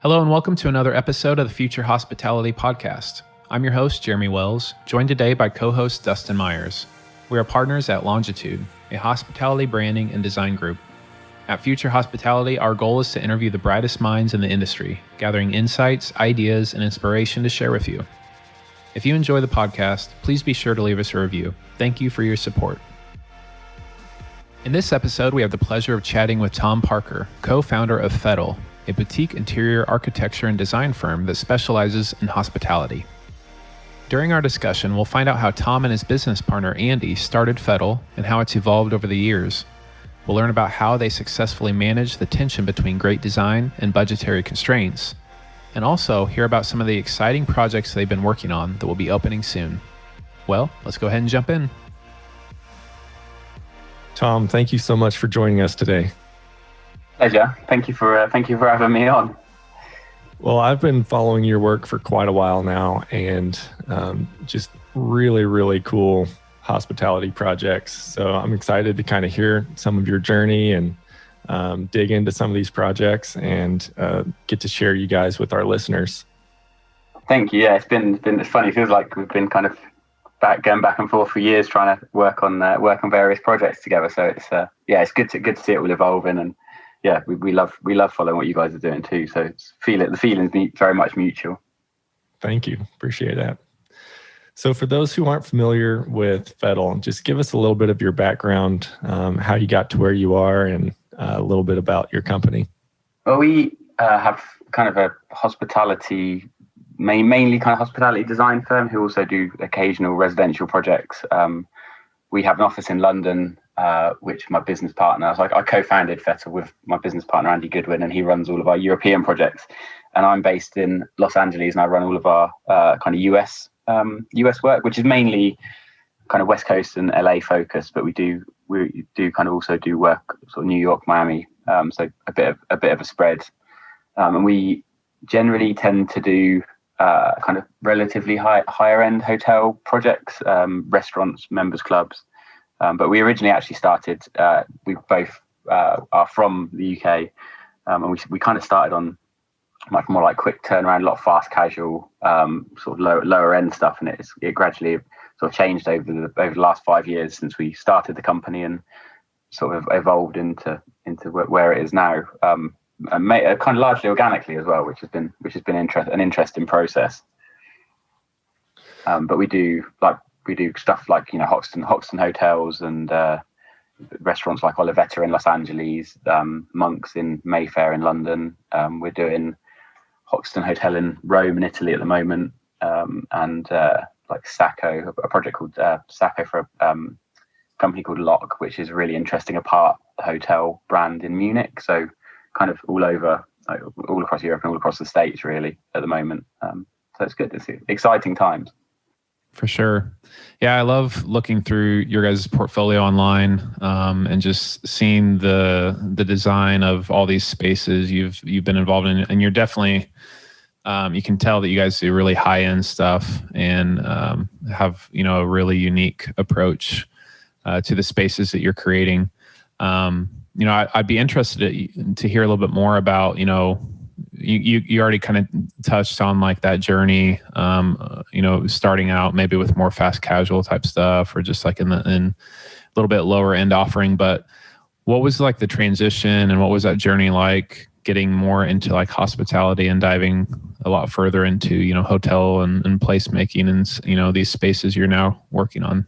Hello and welcome to another episode of the Future Hospitality Podcast. I'm your host, Jeremy Wells, joined today by co-host Dustin Myers. We are partners at Longitude, a hospitality branding and design group. At Future Hospitality, our goal is to interview the brightest minds in the industry, gathering insights, ideas, and inspiration to share with you. If you enjoy the podcast, please be sure to leave us a review. Thank you for your support. In this episode, we have the pleasure of chatting with Tom Parker, co-founder of Fettle, a boutique interior architecture and design firm that specializes in hospitality. During our discussion, we'll find out how Tom and his business partner Andy started Fettle and how it's evolved over the years. We'll learn about how they successfully manage the tension between great design and budgetary constraints, and also hear about some of the exciting projects they've been working on that will be opening soon. Well, let's go ahead and jump in. Tom, thank you so much for joining us today. Pleasure. Thank you for having me on. Well, I've been following your work for quite a while now, and just really cool hospitality projects. So I'm excited to kind of hear some of your journey and dig into some of these projects and get to share you guys with our listeners. Thank you. Yeah, it's funny. It feels like we've been kind of going back and forth for years trying to work on various projects together. So it's good to see it all evolving, and yeah, we love following what you guys are doing too. So the feelings very much mutual. Thank you. Appreciate that. So for those who aren't familiar with Fettle, just give us a little bit of your background, how you got to where you are, and a little bit about your company. Well, we have kind of a hospitality, mainly kind of hospitality design firm who also do occasional residential projects. We have an office in London, which my business partner, I co-founded Fettle with my business partner, Andy Goodwin, and he runs all of our European projects. And I'm based in Los Angeles, and I run all of our kind of US work, which is mainly kind of West Coast and LA focused, but we do kind of also do work sort of New York, Miami. So a bit of a spread. And we generally tend to do kind of relatively higher end hotel projects, restaurants, members clubs. But we originally actually started, we both are from the UK, and we kind of started on much more like quick turnaround, a lot of fast casual, sort of lower end stuff. And it gradually sort of changed over the last 5 years since we started the company, and sort of evolved into where it is now. And kind of largely organically as well, which has been an interesting process. But we do stuff like, you know, Hoxton hotels and restaurants like Olivetta in Los Angeles, Monks in Mayfair in London. We're doing Hoxton Hotel in Rome in Italy at the moment, and like Sacco, a project called Sacco for a company called Lock, which is a really interesting apart hotel brand in Munich. So kind of all across Europe and all across the States really at the moment. So it's good to see. Exciting times. For sure. Yeah, I love looking through your guys' portfolio online, and just seeing the design of all these spaces you've been involved in, and you're definitely you can tell that you guys do really high end stuff and have, you know, a really unique approach to the spaces that you're creating. You know, I'd be interested to hear a little bit more about, you know, you already kind of touched on like that journey, you know, starting out maybe with more fast casual type stuff, or just like in a little bit lower end offering. But what was like the transition, and what was that journey like getting more into like hospitality and diving a lot further into, you know, hotel and placemaking and, you know, these spaces you're now working on?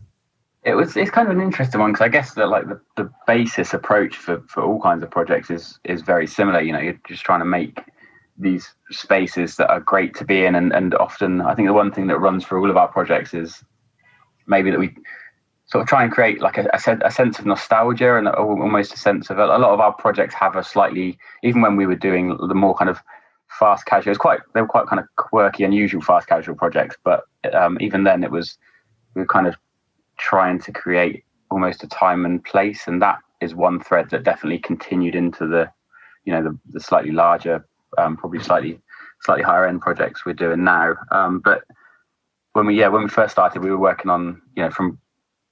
It's kind of an interesting one, because I guess that like the basis approach for all kinds of projects is very similar. You know, you're just trying to make these spaces that are great to be in, and often I think the one thing that runs through all of our projects is maybe that we sort of try and create like a sense of nostalgia, and almost a sense of a lot of our projects have a slightly, even when we were doing the more kind of fast casual, they were quite kind of quirky, unusual fast casual projects, but even then we were kind of trying to create almost a time and place, and that is one thread that definitely continued into the, you know, the slightly larger, probably slightly higher end projects we're doing now. But when we first started, we were working on, you know,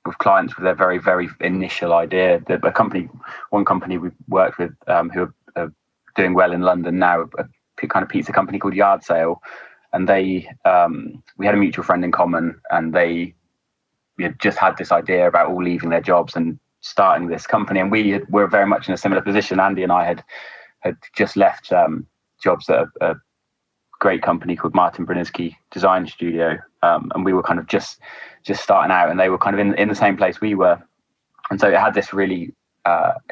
with clients with their very, very initial idea. One company we worked with, who are doing well in London now, kind of pizza company called Yard Sale, and we had a mutual friend in common, and they just had this idea about all leaving their jobs and starting this company. And we were very much in a similar position. Andy and I had just left jobs at a great company called Martin Brzezinski Design Studio, and we were kind of just starting out, and they were kind of in the same place we were. And so it had this really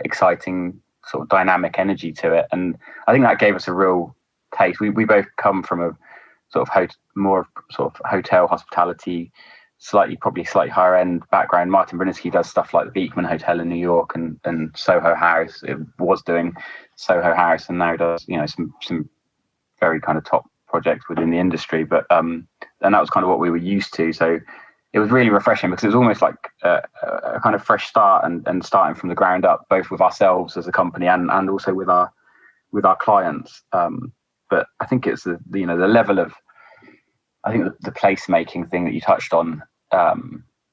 exciting sort of dynamic energy to it, and I think that gave us a real taste. We both come from a sort of more sort of hotel hospitality, probably slightly higher end background. Martin Brzezinski does stuff like the Beekman Hotel in New York and Soho House. It was doing Soho House, and now does some very kind of top projects within the industry. But and that was kind of what we were used to. So it was really refreshing, because it was almost like a kind of fresh start and starting from the ground up, both with ourselves as a company and also with our clients. But I think it's the level of, I think the placemaking thing that you touched on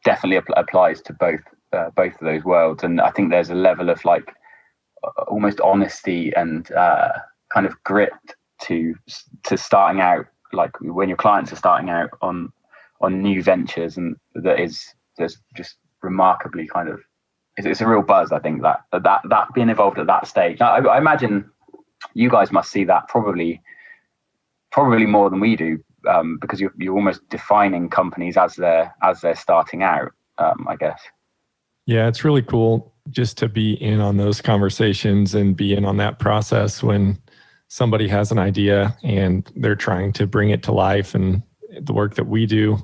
definitely applies to both of those worlds. And I think there's a level of like almost honesty and kind of grit to starting out, like when your clients are starting out on new ventures, and there's just remarkably kind of, it's a real buzz. I think that being involved at that stage. Now, I imagine you guys must see that probably more than we do, because you're almost defining companies as they're starting out, I guess. Yeah, it's really cool just to be in on those conversations and be in on that process when somebody has an idea and they're trying to bring it to life. And the work that we do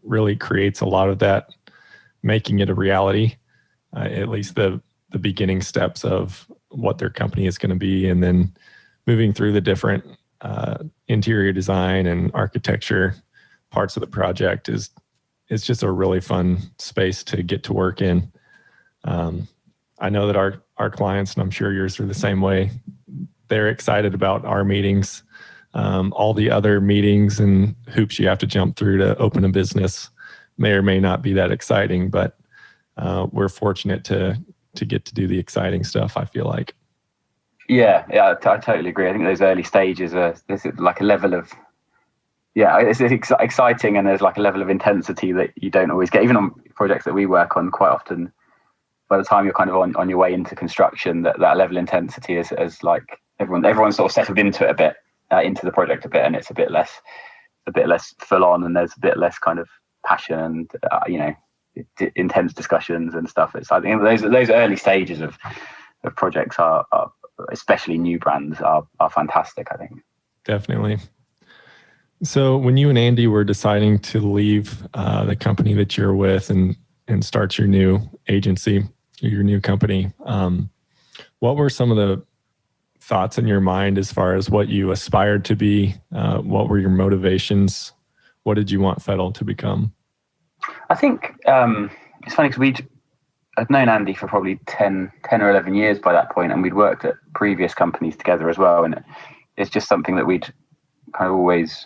really creates a lot of that, making it a reality, at least the beginning steps of what their company is going to be, and then moving through the different interior design and architecture parts of the project is just a really fun space to get to work in. I know that our clients, and I'm sure yours are the same way, they're excited about our meetings. All the other meetings and hoops you have to jump through to open a business may or may not be that exciting, but we're fortunate to get to do the exciting stuff, I feel like. Yeah, I totally agree. I think those early stages there's like a level of, it's exciting, and there's like a level of intensity that you don't always get, even on projects that we work on. Quite often, by the time you're kind of on your way into construction, that level of intensity is like everyone's sort of settled into it a bit, into the project a bit, and it's a bit less full on, and there's a bit less kind of passion and intense discussions and stuff. I think those early stages of projects are especially new brands are fantastic, I think. Definitely. So when you and Andy were deciding to leave the company that you're with and start your new agency, your new company, what were some of the thoughts in your mind as far as what you aspired to be? What were your motivations? What did you want Fettle to become? I think it's funny because I'd known Andy for probably 10 or 11 years by that point, and we'd worked at previous companies together as well. And it's just something that we'd kind of always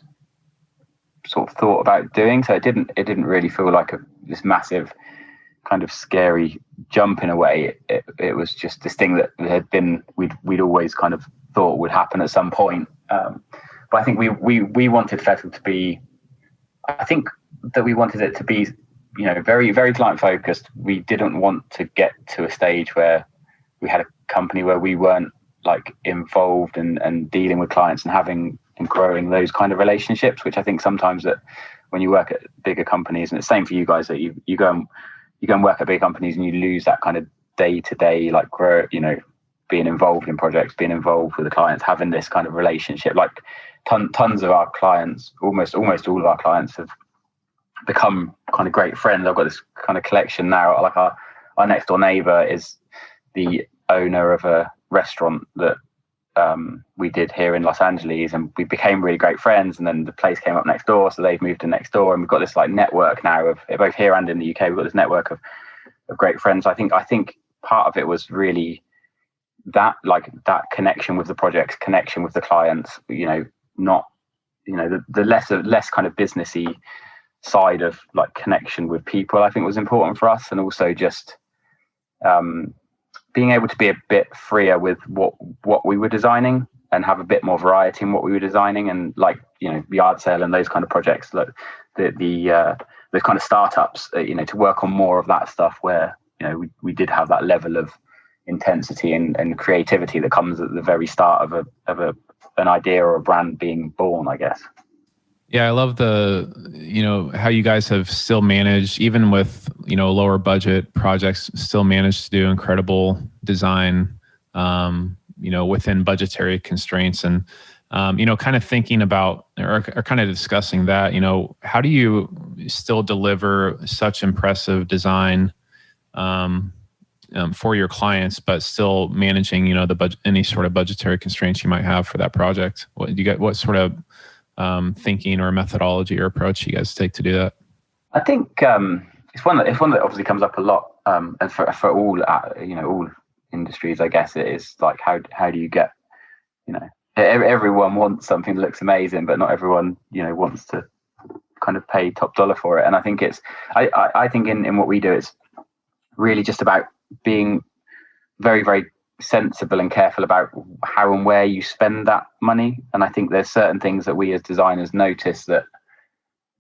sort of thought about doing. So it didn't really feel like this massive kind of scary jump in a way. It was just this thing that had been, we'd always kind of thought would happen at some point. But I think we wanted Fettle to be, I think that we wanted it to be, very, very client focused. We didn't want to get to a stage where we had a company where we weren't like involved and dealing with clients and having and growing those kind of relationships, which I think sometimes that when you work at bigger companies, and it's the same for you guys, that you go and work at big companies and you lose that kind of day-to-day, like grow, being involved in projects, being involved with the clients, having this kind of relationship. Like tons of our clients, almost all of our clients have become kind of great friends. I've got this kind of collection now. Like our next door neighbor is the owner of a restaurant that we did here in Los Angeles, and we became really great friends. And then the place came up next door, so they've moved in next door, and we've got this like network now of both here and in the UK. We've got this network of great friends. I think part of it was really that connection with the projects, connection with the clients. Not the less kind of businessy side of like connection with people, I think was important for us, and also just being able to be a bit freer with what we were designing. have a bit more variety in what we were designing, and like yard sale and those kind of projects, like those kind of startups, to work on more of that stuff where we did have that level of intensity and creativity that comes at the very start of an idea or a brand being born, I guess. Yeah, I love how you guys have still managed, even with lower budget projects, still managed to do incredible design within budgetary constraints. And kind of thinking about or kind of discussing that, how do you still deliver such impressive design for your clients, but still managing the budget, any sort of budgetary constraints you might have for that project? What sort of thinking or methodology or approach you guys take to do that? I think it's one that obviously comes up a lot, and for all all industries, I guess. It is like how do you get everyone wants something that looks amazing, but not everyone wants to kind of pay top dollar for it. And I think I think in what we do, it's really just about being very, very sensible and careful about how and where you spend that money. And I think there's certain things that we as designers notice that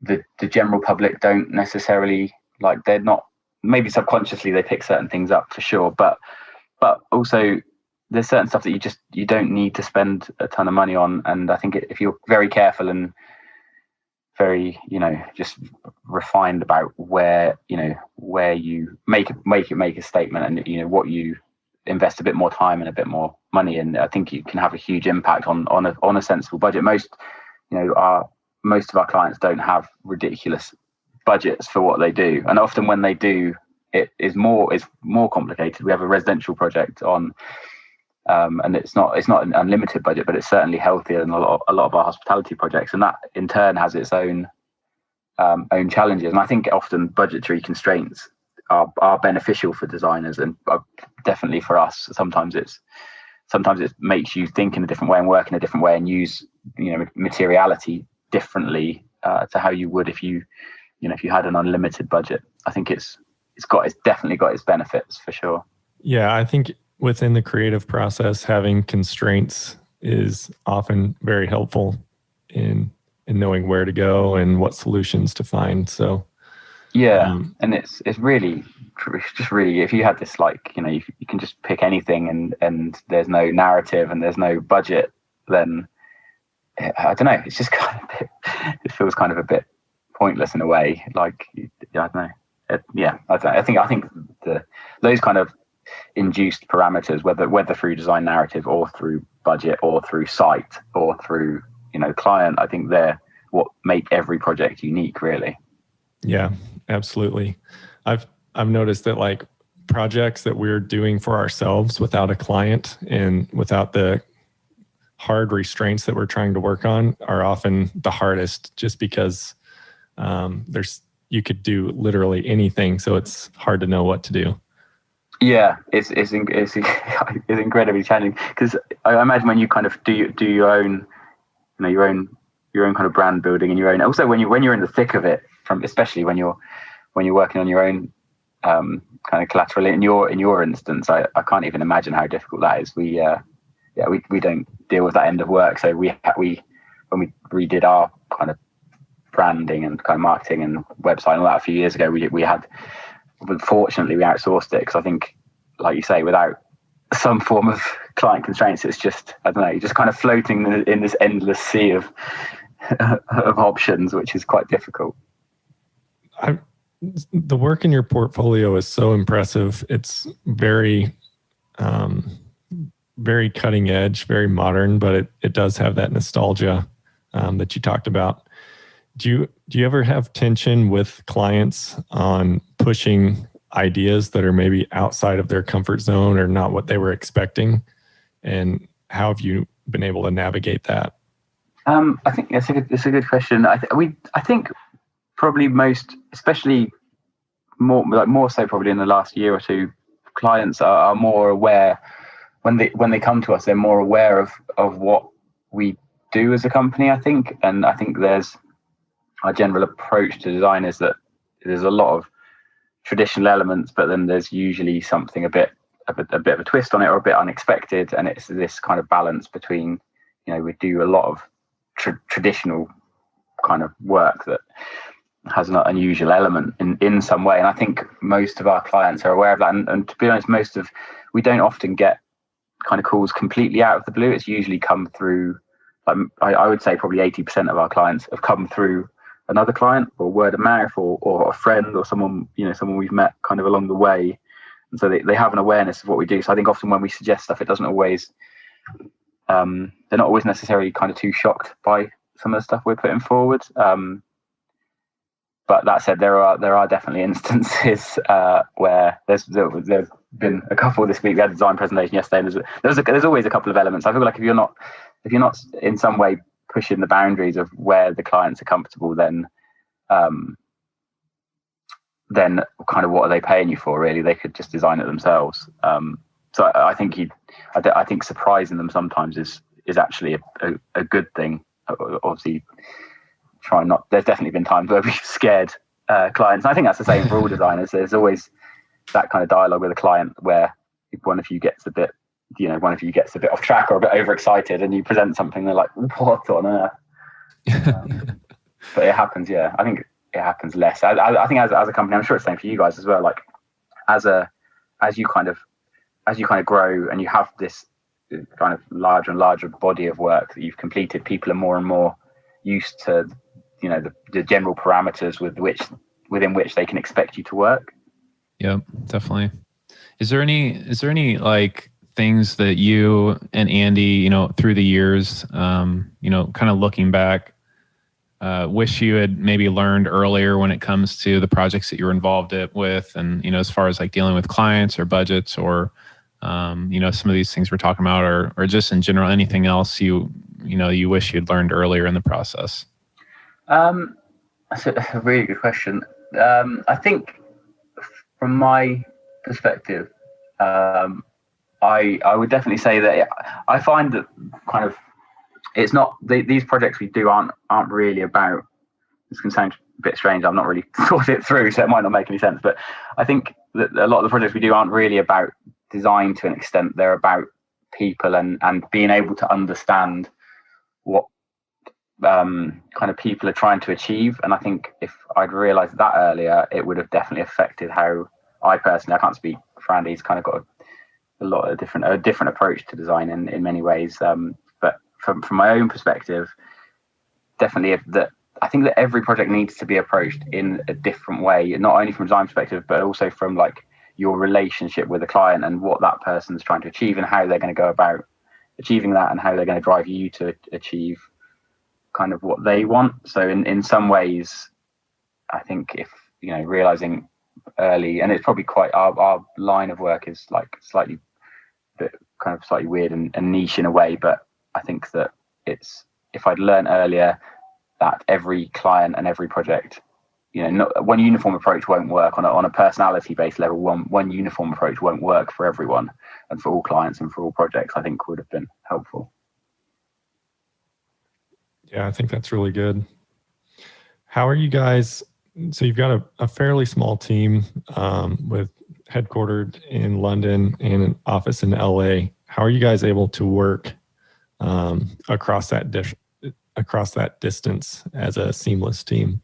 the general public don't necessarily like. They're not, maybe subconsciously they pick certain things up for sure, but also there's certain stuff that you don't need to spend a ton of money on. And I think if you're very careful and very just refined about where you make a statement, and what you invest a bit more time and a bit more money in, I think you can have a huge impact on a sensible budget. Most of our clients don't have ridiculous budgets for what they do, and often when they do, it is more complicated. We have a residential project on, and it's not an unlimited budget, but it's certainly healthier than a lot of our hospitality projects, and that in turn has its own challenges. And I think often budgetary constraints are beneficial for designers, and definitely for us. Sometimes it makes you think in a different way and work in a different way and use materiality differently to how you would if you had an unlimited budget. I think it's definitely got its benefits for sure. Yeah, I think within the creative process, having constraints is often very helpful in knowing where to go and what solutions to find. So yeah, and it's really if you had this you can just pick anything and there's no narrative and there's no budget, then I don't know, it's just kind of it feels kind of a bit pointless in a way. I don't know. I think those kind of induced parameters, whether through design narrative or through budget or through site or through client, I think they're what make every project unique, really. Yeah, absolutely. I've noticed that projects that we're doing for ourselves without a client and without the hard restraints that we're trying to work on are often the hardest, just because you could do literally anything, so it's hard to know what to do. Yeah, it's incredibly challenging, because I imagine when you kind of do your own, your own kind of brand building and your own. Also, when you're in the thick of it, especially when you're working on your own kind of collateral. In your instance, I can't even imagine how difficult that is. We don't deal with that end of work, so when we redid our kind of branding and kind of marketing and website and all that a few years ago, fortunately we outsourced it, because I think, like you say, without some form of client constraints, it's just, I don't know, you're just kind of floating in this endless sea of options, which is quite difficult. The work in your portfolio is so impressive. It's very very cutting edge, very modern, but it does have that nostalgia that you talked about. Do you ever have tension with clients on pushing ideas that are maybe outside of their comfort zone or not what they were expecting? And how have you been able to navigate that? I think it's a good question. I think probably especially more so probably in the last year or two, clients are more aware when they come to us. They're more aware of what we do as a company, I think. And I think there's our general approach to design is that there's a lot of traditional elements, but then there's usually something a bit of a twist on it, or a bit unexpected. And it's this kind of balance between we do a lot of traditional kind of work that has an unusual element in some way. And I think most of our clients are aware of that. And to be honest, we don't often get kind of calls completely out of the blue. It's usually come through, I would say probably 80% of our clients have come through another client or word of mouth or a friend or someone we've met kind of along the way. And so they have an awareness of what we do. So I think often when we suggest stuff, it doesn't always, they're not always necessarily kind of too shocked by some of the stuff we're putting forward. But that said, there are definitely instances where there's been a couple this week. We had a design presentation yesterday, and there's always a couple of elements. I feel like if you're not in some way pushing the boundaries of where the clients are comfortable, then kind of what are they paying you for? Really, they could just design it themselves. So I think surprising them sometimes is actually a good thing. Obviously, there's definitely been times where we've scared clients. And I think that's the same for all designers. There's always that kind of dialogue with a client where if one of you gets a bit off track or a bit overexcited, and you present something, they're like, what on earth? But it happens. Yeah, I think it happens less. I think as a company, I'm sure it's the same for you guys as well. Like as you kind of grow and you have this kind of larger and larger body of work that you've completed, people are more and more used to the general parameters within which they can expect you to work. Yeah, definitely. Is there any like things that you and Andy, through the years, kind of looking back, wish you had maybe learned earlier when it comes to the projects that you're involved with, and as far as like dealing with clients or budgets or some of these things we're talking about, or just in general, anything else you wish you'd learned earlier in the process? That's a really good question. I think from my perspective, I would definitely say that I find that kind of it's not these projects we do aren't really about. This can sound a bit strange. I've not really thought it through, so it might not make any sense. But I think that a lot of the projects we do aren't really about design to an extent. They're about people and being able to understand what kind of people are trying to achieve. And I think if I'd realized that earlier, it would have definitely affected how I can't speak for Andy. He's kind of got a different approach to design in many ways. But from my own perspective, definitely I think that every project needs to be approached in a different way, not only from a design perspective, but also from like your relationship with the client and what that person is trying to achieve and how they're going to go about achieving that and how they're going to drive you to achieve kind of what they want. So in some ways, I think if realizing early, and it's probably quite our line of work is like slightly weird and niche in a way, but I think that it's if I'd learned earlier that every client and every project, one uniform approach won't work on a personality based level. One uniform approach won't work for everyone and for all clients and for all projects. I think would have been helpful. Yeah, I think that's really good. How are you guys? So you've got a fairly small team with headquartered in London and an office in LA. How are you guys able to work across that distance as a seamless team?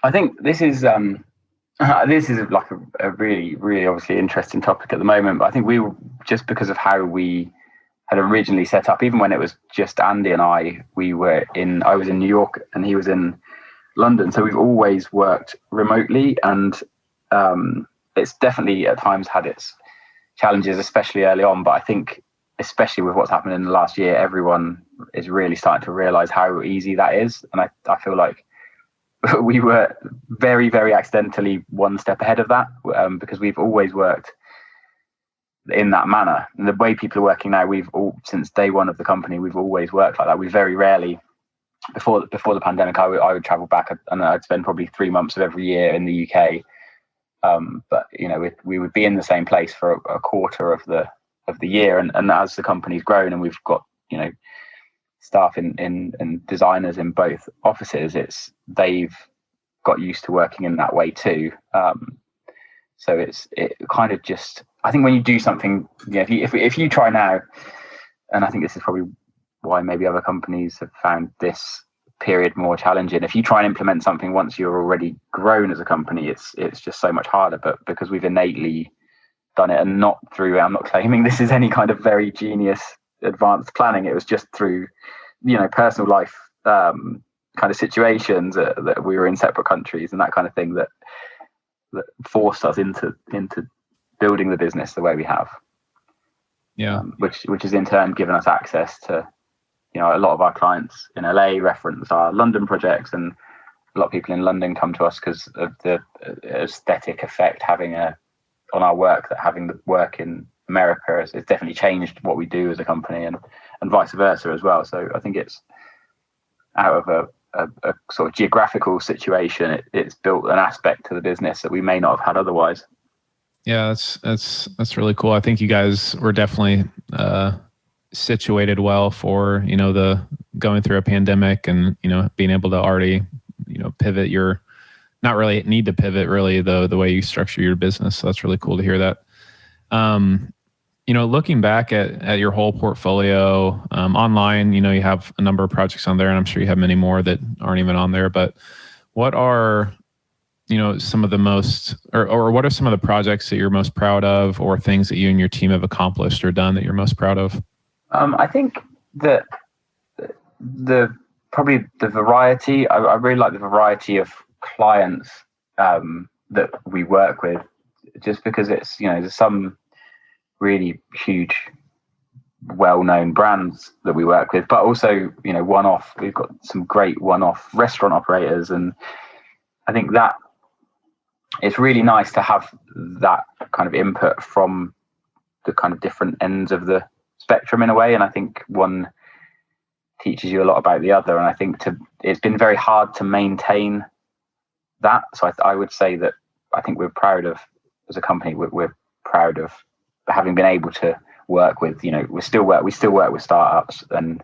I think this is like a really, really obviously interesting topic at the moment. But I think we were, just because of how we had originally set up, even when it was just Andy and I was in New York and he was in London. So we've always worked remotely, and it's definitely at times had its challenges, especially early on. But I think, especially with what's happened in the last year, everyone is really starting to realize how easy that is. And I feel like we were very, very accidentally one step ahead of that because we've always worked in that manner. And the way people are working now, since day one of the company, we've always worked like that. We very rarely, before the pandemic, I would travel back and I'd spend probably 3 months of every year in the UK. But we would be in the same place for a quarter of the year. And as the company's grown and we've got staff and designers in both offices, they've got used to working in that way too. So it kind of just, I think when you do something, if you try now, and I think this is probably why maybe other companies have found this period more challenging. If you try and implement something once you're already grown as a company, it's just so much harder. But because we've innately done it, and not through, I'm not claiming this is any kind of very genius advanced planning, it was just through, personal life kind of situations that we were in separate countries and that kind of thing that forced us into building the business the way we have. Yeah. Which has in turn given us access to, a lot of our clients in LA reference our London projects, and a lot of people in London come to us because of the aesthetic effect on our work that having the work in America has definitely changed what we do as a company, and vice versa as well. So I think it's out of a sort of geographical situation, it's built an aspect to the business that we may not have had otherwise. Yeah, that's really cool. I think you guys were definitely situated well for, the going through a pandemic, and, being able to already, pivot your, not really need to pivot really the way you structure your business. So that's really cool to hear that. Looking back at your whole portfolio online, you have a number of projects on there, and I'm sure you have many more that aren't even on there, but what are, some of the most, or what are some of the projects that you're most proud of, or things that you and your team have accomplished or done that you're most proud of? I think that probably the variety, I really like the variety of clients that we work with, just because it's, there's some really huge well-known brands that we work with, but also, one-off, we've got some great one-off restaurant operators, and I think that it's really nice to have that kind of input from the kind of different ends of the spectrum in a way. And I think one teaches you a lot about the other. And I think it's been very hard to maintain that. So I would say that I think we're proud of, as a company, we're proud of having been able to work with, we still work with startups and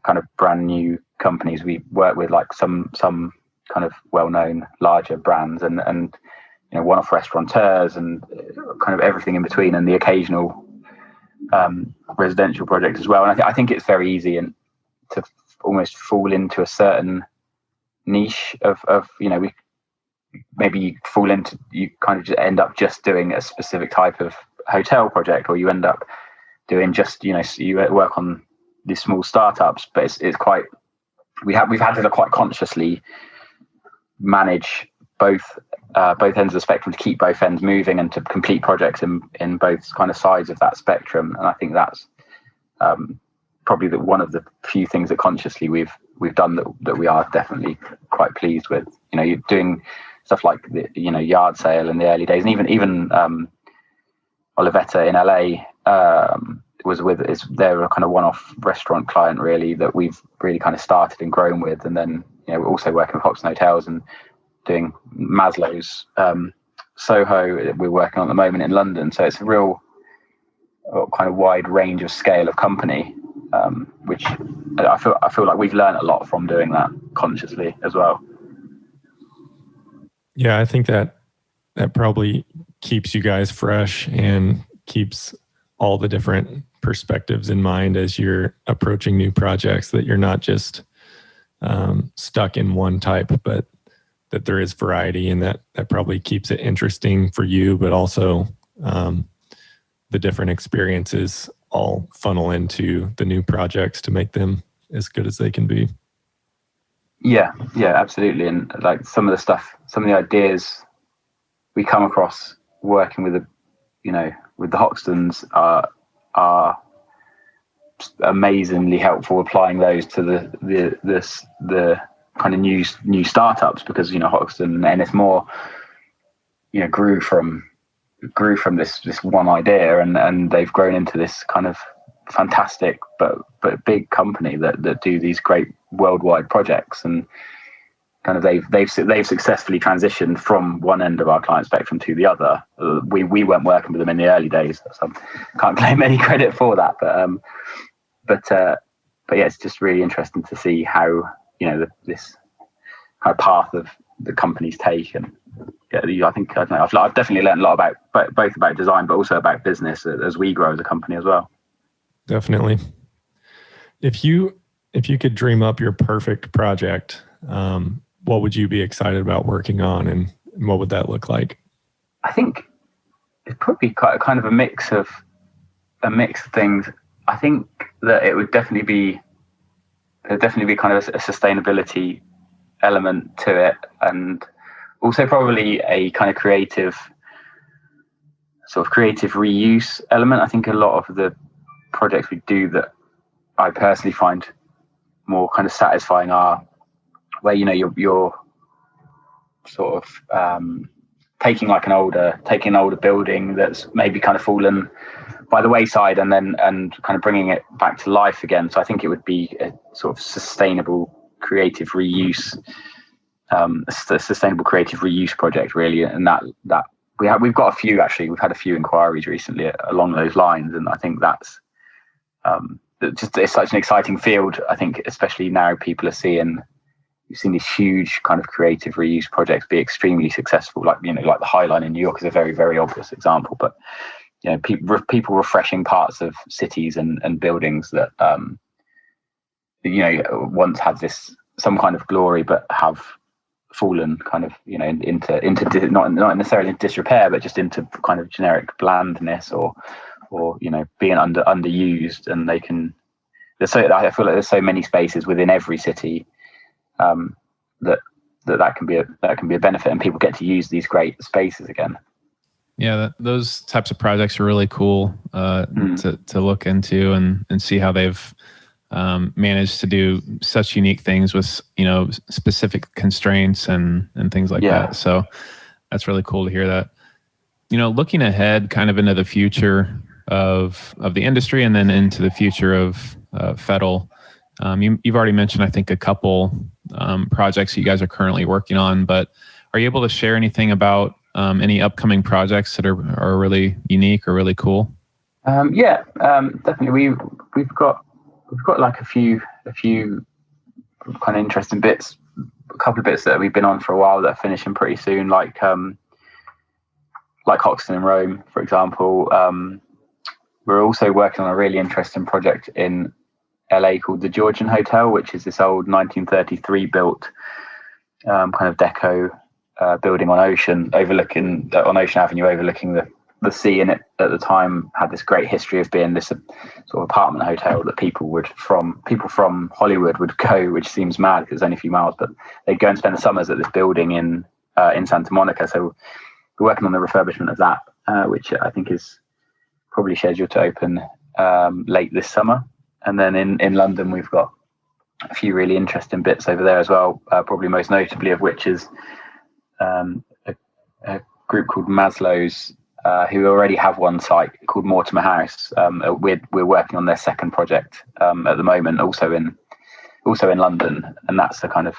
kind of brand new companies. We work with like some kind of well-known larger brands and one-off restaurateurs and kind of everything in between, and the occasional residential project as well. And I think it's very easy to almost fall into a certain niche of maybe you fall into, you kind of just end up just doing a specific type of hotel project, or you end up doing just, you work on these small startups, but it's quite, we've had to quite consciously manage both ends of the spectrum, to keep both ends moving and to complete projects in both kind of sides of that spectrum. And I think that's probably one of the few things that consciously we've done that we are definitely quite pleased with. You're doing stuff like the yard sale in the early days, and even Olivetta in LA they're a kind of one-off restaurant client really that we've really kind of started and grown with, and then we're also working with Hoxton Hotels and doing Maslow's Soho we're working on at the moment in London. So it's a real kind of wide range of scale of company, which I feel like we've learned a lot from doing that consciously as well. Yeah, I think that probably keeps you guys fresh and keeps all the different perspectives in mind as you're approaching new projects, that you're not just stuck in one type, but that there is variety, and that probably keeps it interesting for you, but also the different experiences all funnel into the new projects to make them as good as they can be. Yeah, absolutely. And like some of the ideas we come across working with the Hoxtons are amazingly helpful, applying those to the kind of new startups, because Hoxton and Ennismore grew from this one idea, and they've grown into this kind of fantastic but big company that do these great worldwide projects, and kind of they've successfully transitioned from one end of our client spectrum to the other. We weren't working with them in the early days, so I can't claim any credit for that, but yeah, it's just really interesting to see how this kind of path of the companies take. And yeah, I've definitely learned a lot about both about design, but also about business as we grow as a company as well. Definitely. If you could dream up your perfect project, what would you be excited about working on, and what would that look like? I think it's probably kind of a mix of things. I think that it would definitely be kind of a sustainability element to it, and also probably a kind of creative reuse element. I think a lot of the projects we do that I personally find more kind of satisfying are where you're sort of taking an older building that's maybe kind of fallen by the wayside and kind of bringing it back to life again. So I think it would be a sort of sustainable creative reuse, project really, and that we've got a few actually. We've had a few inquiries recently along those lines, and I think that's it's such an exciting field. I think especially now you've seen these huge kind of creative reuse projects be extremely successful, like the High Line in New York is a very, very obvious example. But people refreshing parts of cities and buildings that once had some kind of glory, but have fallen kind of into not necessarily into disrepair, but just into kind of generic blandness or being underused. And I feel like there's so many spaces within every city that can be a benefit, and people get to use these great spaces again. Yeah, those types of projects are really cool to look into and see how they've managed to do such unique things with specific constraints and things like that. So that's really cool to hear that. Looking ahead, kind of into the future of the industry, and then into the future of Fettle. You've already mentioned, I think, a couple projects you guys are currently working on, but are you able to share anything about any upcoming projects that are really unique or really cool? Definitely. We've got like a few kind of interesting bits, a couple of bits that we've been on for a while that are finishing pretty soon, like Hoxton in Rome, for example. We're also working on a really interesting project in LA called the Georgian Hotel, which is this old 1933 built kind of deco building on Ocean Avenue, overlooking the sea. And it at the time had this great history of being this sort of apartment hotel that people from Hollywood would go, which seems mad because it's only a few miles, but they'd go and spend the summers at this building in Santa Monica. So we're working on the refurbishment of that, which I think is probably scheduled to open late this summer. And then in London, we've got a few really interesting bits over there as well, probably most notably of which is a group called Maslow's, who already have one site called Mortimer House. We're working on their second project at the moment, also in London, and that's a kind of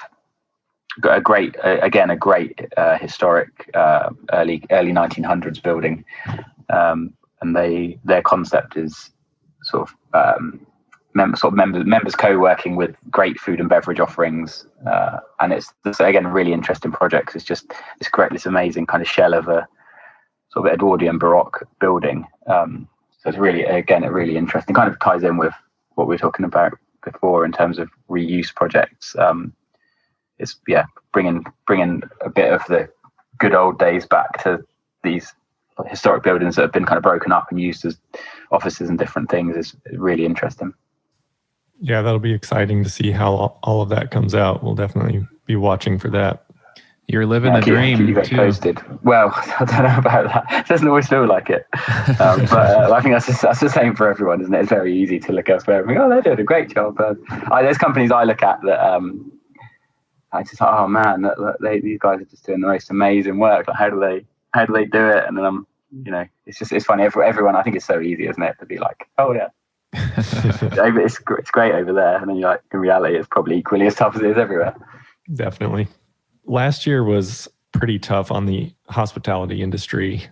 a great historic early 1900s building, and their concept is sort of members co-working with great food and beverage offerings, and it's again a really interesting project. It's just this amazing kind of shell of a sort of Edwardian Baroque building. So it's really really interesting. Kind of ties in with what we were talking about before in terms of reuse projects. It's bringing a bit of the good old days back to these historic buildings that have been kind of broken up and used as offices and different things. Is really interesting. Yeah, that'll be exciting to see how all of that comes out. We'll definitely be watching for that. You're living the dream. Keep you guys posted. Well, I don't know about that. It doesn't always feel like it. But I think that's the same for everyone, isn't it? It's very easy to look elsewhere and think, oh, they're doing a great job. There's companies I look at that I just like, oh man, these guys are just doing the most amazing work. Like, how do they do it? And then it's funny. Everyone, I think it's so easy, isn't it, to be like, oh yeah. It's great over there, and then you're like, in reality, it's probably equally as tough as it is everywhere. Definitely. Last year was pretty tough on the hospitality industry.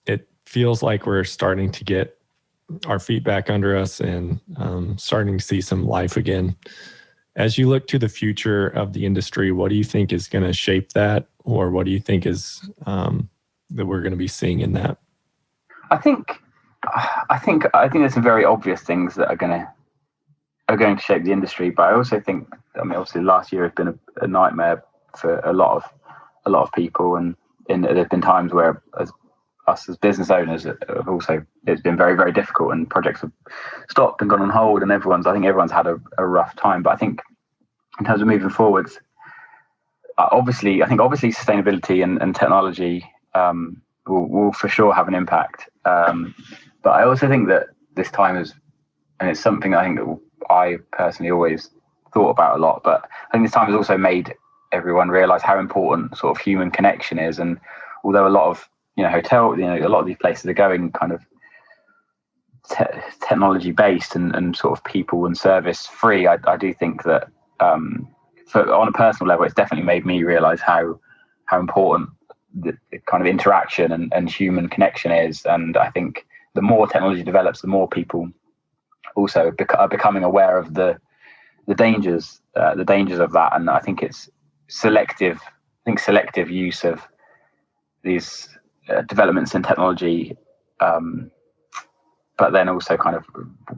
It feels like we're starting to get our feet back under us and starting to see some life again. As you look to the future of the industry, what do you think is going to shape that, or what do you think is that we're going to be seeing in that? I think there's some very obvious things that are going going to shape the industry. But I also think, I mean, obviously last year has been a nightmare for a lot of people, and there's been times where us as business owners have also, it's been very, very difficult, and projects have stopped and gone on hold, and I think everyone's had a rough time. But I think in terms of moving forwards, obviously sustainability and technology will for sure have an impact. But I also think that this time is, and it's something I think that I personally always thought about a lot, but I think this time has also made everyone realize how important sort of human connection is. And although a lot of a lot of these places are going kind of technology based and sort of people and service free, I do think that on a personal level, it's definitely made me realize how important the kind of interaction and human connection is. And I think the more technology develops, the more people also are becoming aware of the dangers of that. And I think it's selective use of these developments in technology, but then also kind of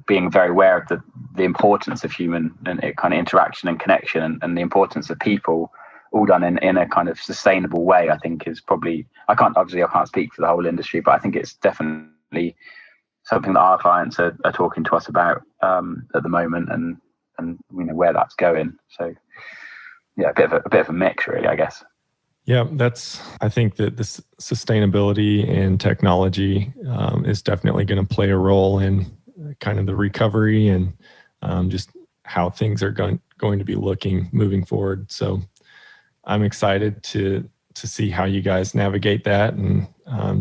being very aware of the importance of human and kind of interaction and connection, and the importance of people, all done in a kind of sustainable way. I think is probably, I can't speak for the whole industry, but I think it's definitely something that our clients are talking to us about at the moment, and where that's going. So yeah, a bit of a mix, really, I guess. Yeah, I think that this sustainability and technology is definitely going to play a role in kind of the recovery and just how things are going to be looking moving forward. So I'm excited to see how you guys navigate that, and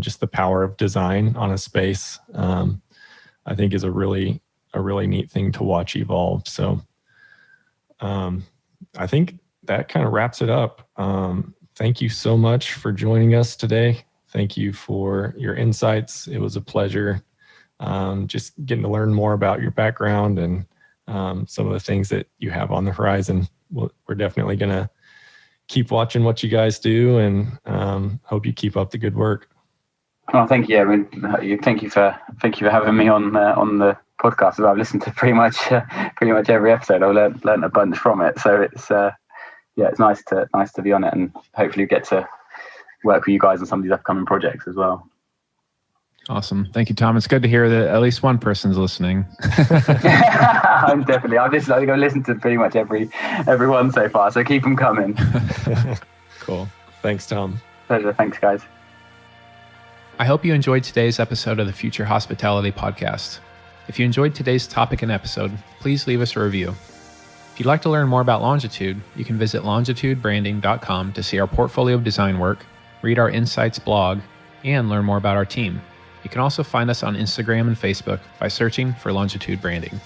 just the power of design on a space, I think is a really neat thing to watch evolve. So I think that kind of wraps it up. Thank you so much for joining us today. Thank you for your insights. It was a pleasure just getting to learn more about your background and some of the things that you have on the horizon. We're definitely going to keep watching what you guys do, and hope you keep up the good work. Oh, thank you. I mean, thank you for having me on the podcast. I've listened to pretty much every episode. I've learned a bunch from it. So it's it's nice to be on it, and hopefully get to work with you guys on some of these upcoming projects as well. Awesome. Thank you, Tom. It's good to hear that at least one person's listening. I've listened to pretty much every one so far, so keep them coming. Cool. Thanks, Tom. Pleasure. Thanks, guys. I hope you enjoyed today's episode of the Future Hospitality Podcast. If you enjoyed today's topic and episode, please leave us a review. If you'd like to learn more about Longitude, you can visit longitudebranding.com to see our portfolio of design work, read our Insights blog, and learn more about our team. You can also find us on Instagram and Facebook by searching for Longitude Branding.